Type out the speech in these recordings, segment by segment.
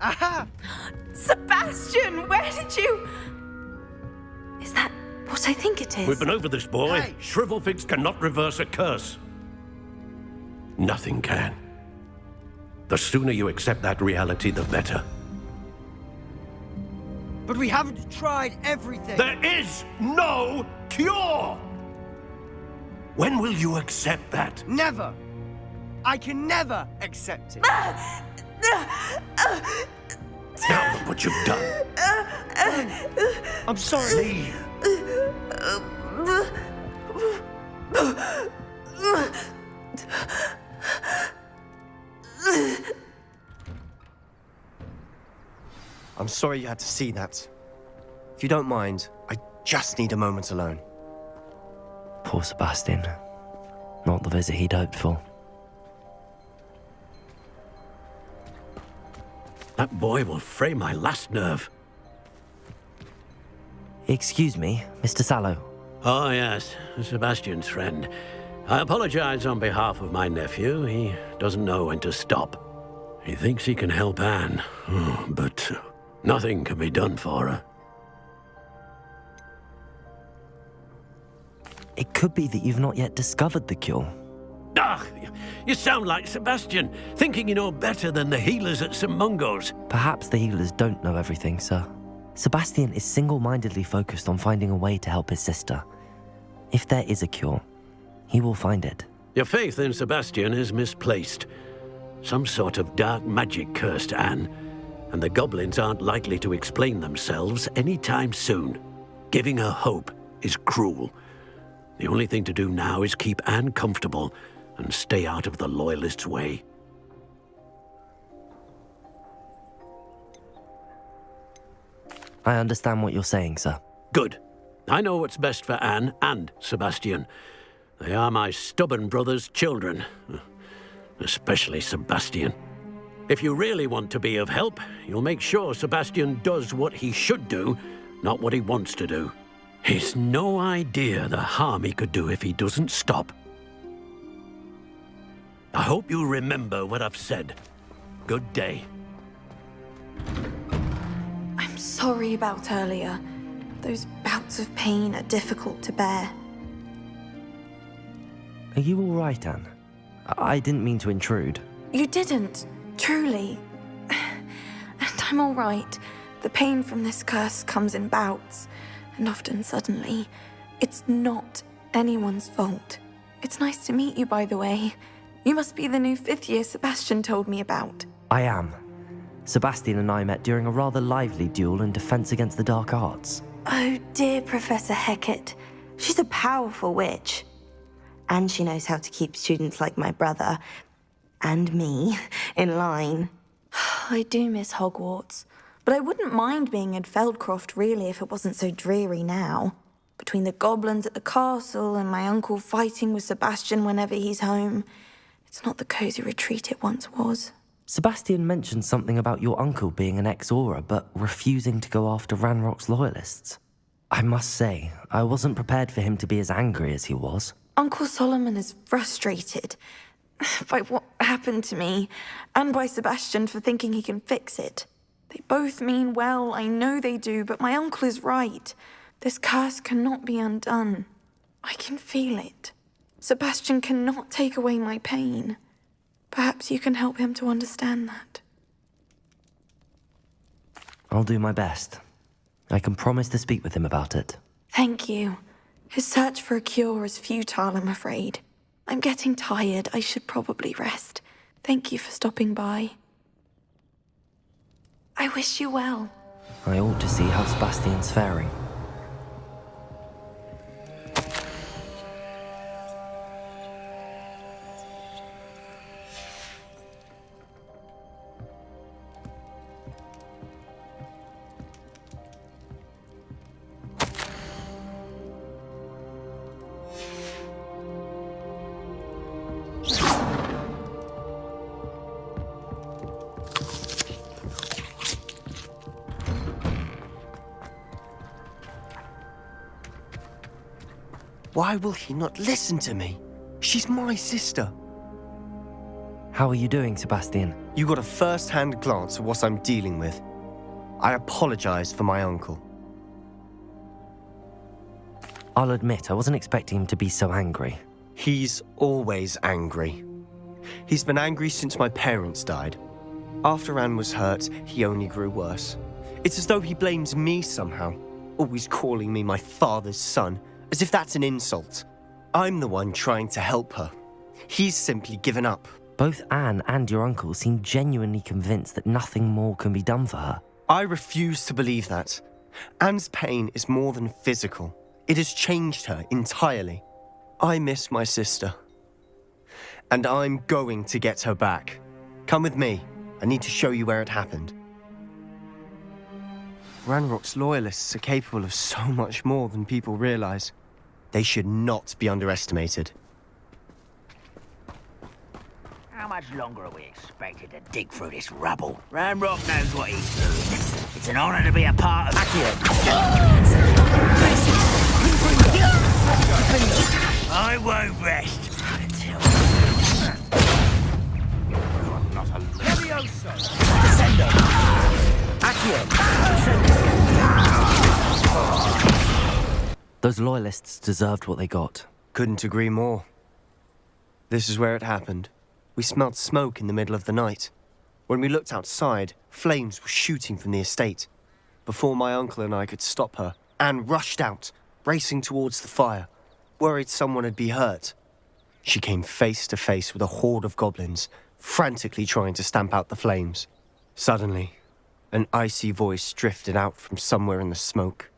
Aha! Sebastian, where did you... Is that what I think it is? We've been over this, boy. Hey! Shrivelfigs cannot reverse a curse. Nothing can. The sooner you accept that reality, the better. But we haven't tried everything. There is no cure! When will you accept that? Never. I can never accept it. Now look what you've done. I'm sorry. Leave. I'm sorry you had to see that. If you don't mind, I just need a moment alone. Poor Sebastian. Not the visit he'd hoped for. That boy will fray my last nerve. Excuse me, Mr. Sallow. Oh, yes, Sebastian's friend. I apologize on behalf of my nephew. He doesn't know when to stop. He thinks he can help Anne, but nothing can be done for her. It could be that you've not yet discovered the cure. Ah, you sound like Sebastian, thinking you know better than the healers at St. Mungo's. Perhaps the healers don't know everything, sir. Sebastian is single-mindedly focused on finding a way to help his sister. If there is a cure, he will find it. Your faith in Sebastian is misplaced. Some sort of dark magic cursed Anne, and the goblins aren't likely to explain themselves anytime soon. Giving her hope is cruel. The only thing to do now is keep Anne comfortable and stay out of the Loyalists' way. I understand what you're saying, sir. Good. I know what's best for Anne and Sebastian. They are my stubborn brother's children. Especially Sebastian. If you really want to be of help, you'll make sure Sebastian does what he should do, not what he wants to do. He's no idea the harm he could do if he doesn't stop. I hope you remember what I've said. Good day. I'm sorry about earlier. Those bouts of pain are difficult to bear. Are you all right, Anne? I didn't mean to intrude. You didn't, truly. And I'm all right. The pain from this curse comes in bouts, and often suddenly. It's not anyone's fault. It's nice to meet you, by the way. You must be the new 5th year Sebastian told me about. I am. Sebastian and I met during a rather lively duel in Defense Against the Dark Arts. Oh, dear Professor Hecat. She's a powerful witch. And she knows how to keep students like my brother, and me, in line. I do miss Hogwarts, but I wouldn't mind being in Feldcroft, really, if it wasn't so dreary now. Between the goblins at the castle and my uncle fighting with Sebastian whenever he's home, it's not the cozy retreat it once was. Sebastian mentioned something about your uncle being an ex-Auror, but refusing to go after Ranrock's loyalists. I must say, I wasn't prepared for him to be as angry as he was. Uncle Solomon is frustrated by what happened to me, and by Sebastian for thinking he can fix it. They both mean well, I know they do, but my uncle is right. This curse cannot be undone. I can feel it. Sebastian cannot take away my pain. Perhaps you can help him to understand that. I'll do my best. I can promise to speak with him about it. Thank you. His search for a cure is futile, I'm afraid. I'm getting tired. I should probably rest. Thank you for stopping by. I wish you well. I ought to see how Sebastian's faring. Why will he not listen to me? She's my sister. How are you doing, Sebastian? You got a first-hand glance at what I'm dealing with. I apologize for my uncle. I'll admit, I wasn't expecting him to be so angry. He's always angry. He's been angry since my parents died. After Anne was hurt, he only grew worse. It's as though he blames me somehow, always calling me my father's son, as if that's an insult. I'm the one trying to help her. He's simply given up. Both Anne and your uncle seem genuinely convinced that nothing more can be done for her. I refuse to believe that. Anne's pain is more than physical. It has changed her entirely. I miss my sister. And I'm going to get her back. Come with me. I need to show you where it happened. Ranrock's loyalists are capable of so much more than people realize. They should not be underestimated. How much longer are we expected to dig through this rubble? Ranrock knows what he's doing. It's an honor to be a part of it. I won't rest until... I'm not alone. Levioso! Descendo! Accio! Those loyalists deserved what they got. Couldn't agree more. This is where it happened. We smelled smoke in the middle of the night. When we looked outside, flames were shooting from the estate. Before my uncle and I could stop her, Anne rushed out, racing towards the fire, worried someone had been hurt. She came face to face with a horde of goblins, frantically trying to stamp out the flames. Suddenly, an icy voice drifted out from somewhere in the smoke.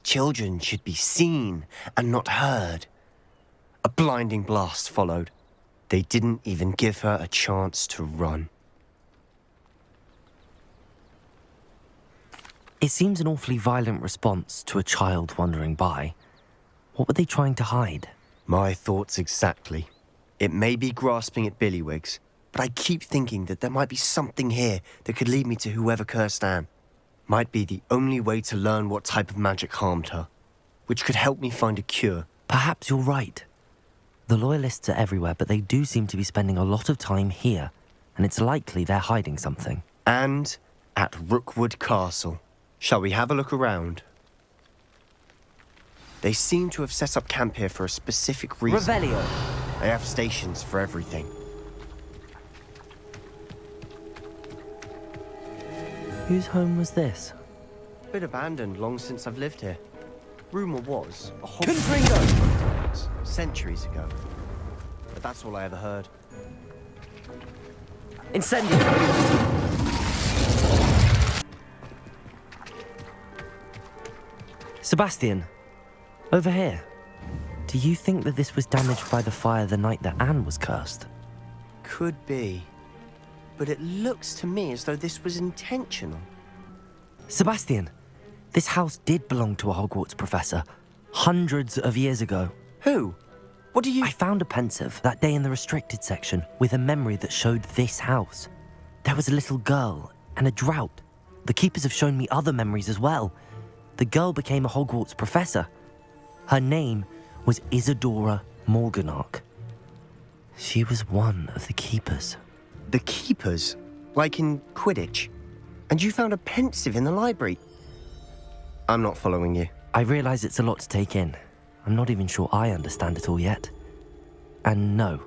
Children should be seen and not heard. A blinding blast followed. They didn't even give her a chance to run. It seems an awfully violent response to a child wandering by. What were they trying to hide? My thoughts exactly. It may be grasping at billywhigs, but I keep thinking that there might be something here that could lead me to whoever cursed Anne. Might be the only way to learn what type of magic harmed her, which could help me find a cure. Perhaps you're right. The loyalists are everywhere, but they do seem to be spending a lot of time here, and it's likely they're hiding something. And at Rookwood Castle. Shall we have a look around? They seem to have set up camp here for a specific reason. Revelio! They have stations for everything. Whose home was this? Been abandoned long since I've lived here. Rumour was a Hogwarts centuries ago. But that's all I ever heard. Incendio! Sebastian, over here. Do you think that this was damaged by the fire the night that Anne was cursed? Could be. But it looks to me as though this was intentional. Sebastian, this house did belong to a Hogwarts professor, hundreds of years ago. Who? What do you... I found a pensive that day in the restricted section with a memory that showed this house. There was a little girl and a drought. The keepers have shown me other memories as well. The girl became a Hogwarts professor. Her name was Isadora Morganach. She was one of the keepers. The keepers? Like in Quidditch? And you found a pensive in the library? I'm not following you. I realize it's a lot to take in. I'm not even sure I understand it all yet. And no,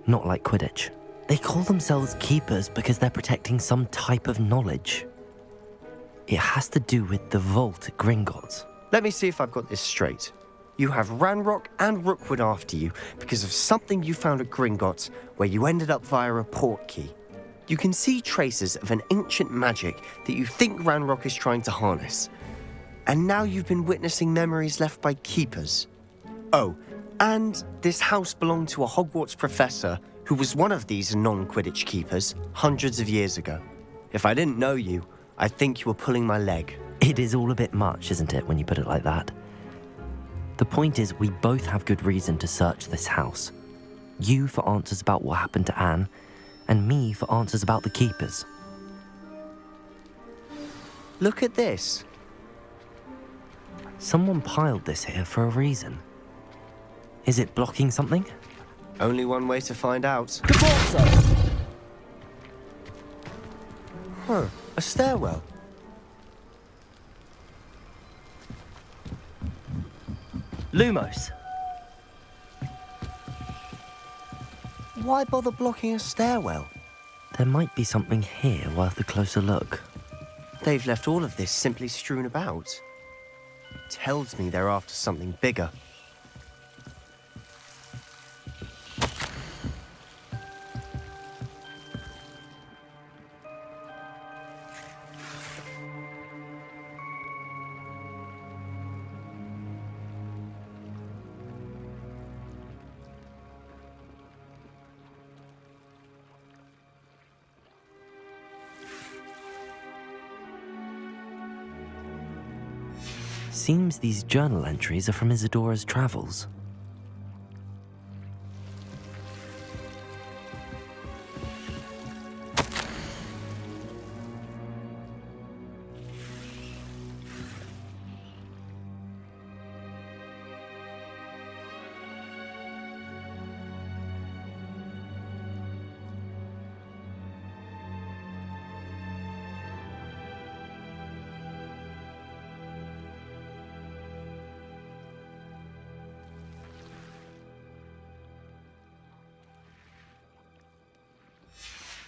not like Quidditch. They call themselves keepers because they're protecting some type of knowledge. It has to do with the vault at Gringotts. Let me see if I've got this straight. You have Ranrock and Rookwood after you because of something you found at Gringotts where you ended up via a portkey. You can see traces of an ancient magic that you think Ranrock is trying to harness. And now you've been witnessing memories left by keepers. Oh, and this house belonged to a Hogwarts professor who was one of these non-Quidditch keepers hundreds of years ago. If I didn't know you, I think you were pulling my leg. It is all a bit much, isn't it, when you put it like that? The point is, we both have good reason to search this house. You for answers about what happened to Anne, and me for answers about the keepers. Look at this. Someone piled this here for a reason. Is it blocking something? Only one way to find out. Huh, a stairwell. Lumos! Why bother blocking a stairwell? There might be something here worth a closer look. They've left all of this simply strewn about. Tells me they're after something bigger. Seems these journal entries are from Isadora's travels.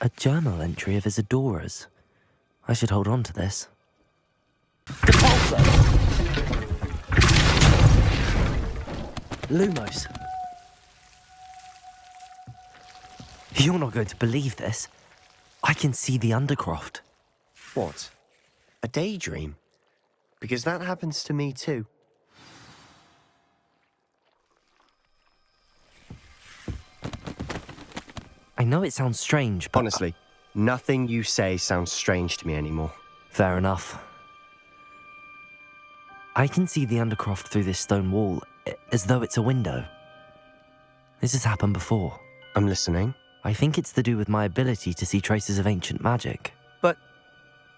A journal entry of Isadora's. I should hold on to this. Lumos. You're not going to believe this. I can see the Undercroft. What? A daydream? Because that happens to me too. I know it sounds strange, but... Honestly, nothing you say sounds strange to me anymore. Fair enough. I can see the Undercroft through this stone wall, as though it's a window. This has happened before. I'm listening. I think it's to do with my ability to see traces of ancient magic. But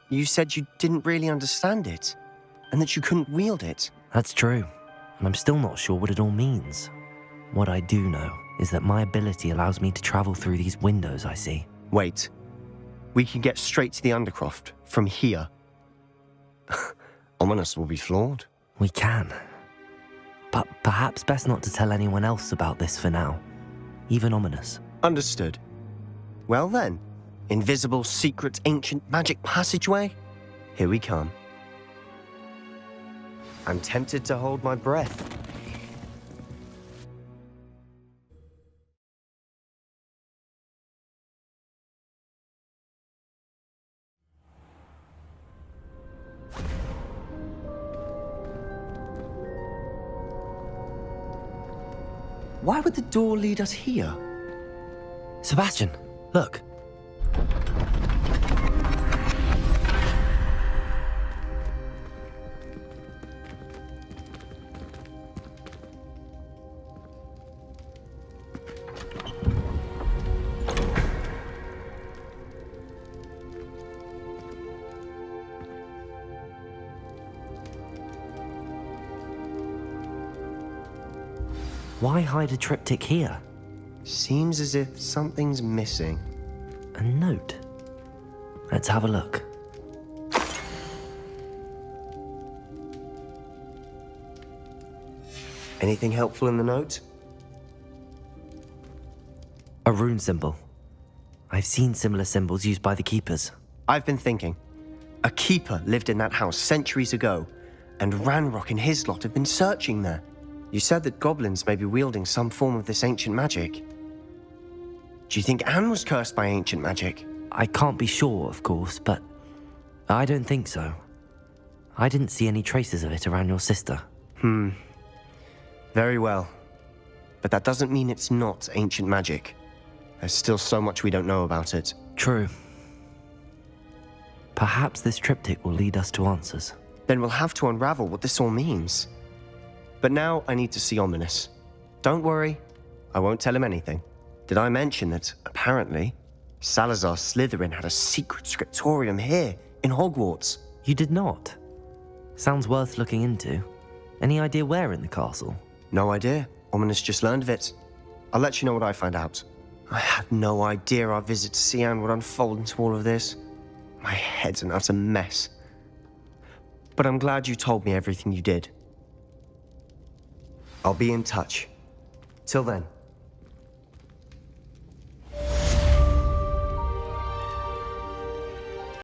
you said you didn't really understand it, and that you couldn't wield it. That's true, and I'm still not sure what it all means. What I do know is that my ability allows me to travel through these windows I see. Wait. We can get straight to the Undercroft from here. Ominous will be floored. We can. But perhaps best not to tell anyone else about this for now. Even Ominous. Understood. Well then, invisible, secret, ancient magic passageway? Here we come. I'm tempted to hold my breath. Why would the door lead us here? Sebastian, look. Why hide a triptych here? Seems as if something's missing. A note. Let's have a look. Anything helpful in the note? A rune symbol. I've seen similar symbols used by the keepers. I've been thinking. A keeper lived in that house centuries ago, and Ranrock and his lot have been searching there. You said that goblins may be wielding some form of this ancient magic. Do you think Anne was cursed by ancient magic? I can't be sure, of course, but I don't think so. I didn't see any traces of it around your sister. Very well. But that doesn't mean it's not ancient magic. There's still so much we don't know about it. True. Perhaps this triptych will lead us to answers. Then we'll have to unravel what this all means. But now I need to see Ominous. Don't worry, I won't tell him anything. Did I mention that, apparently, Salazar Slytherin had a secret scriptorium here in Hogwarts? You did not? Sounds worth looking into. Any idea where in the castle? No idea. Ominous just learned of it. I'll let you know what I find out. I had no idea our visit to Sian would unfold into all of this. My head's an utter mess. But I'm glad you told me everything you did. I'll be in touch. Till then.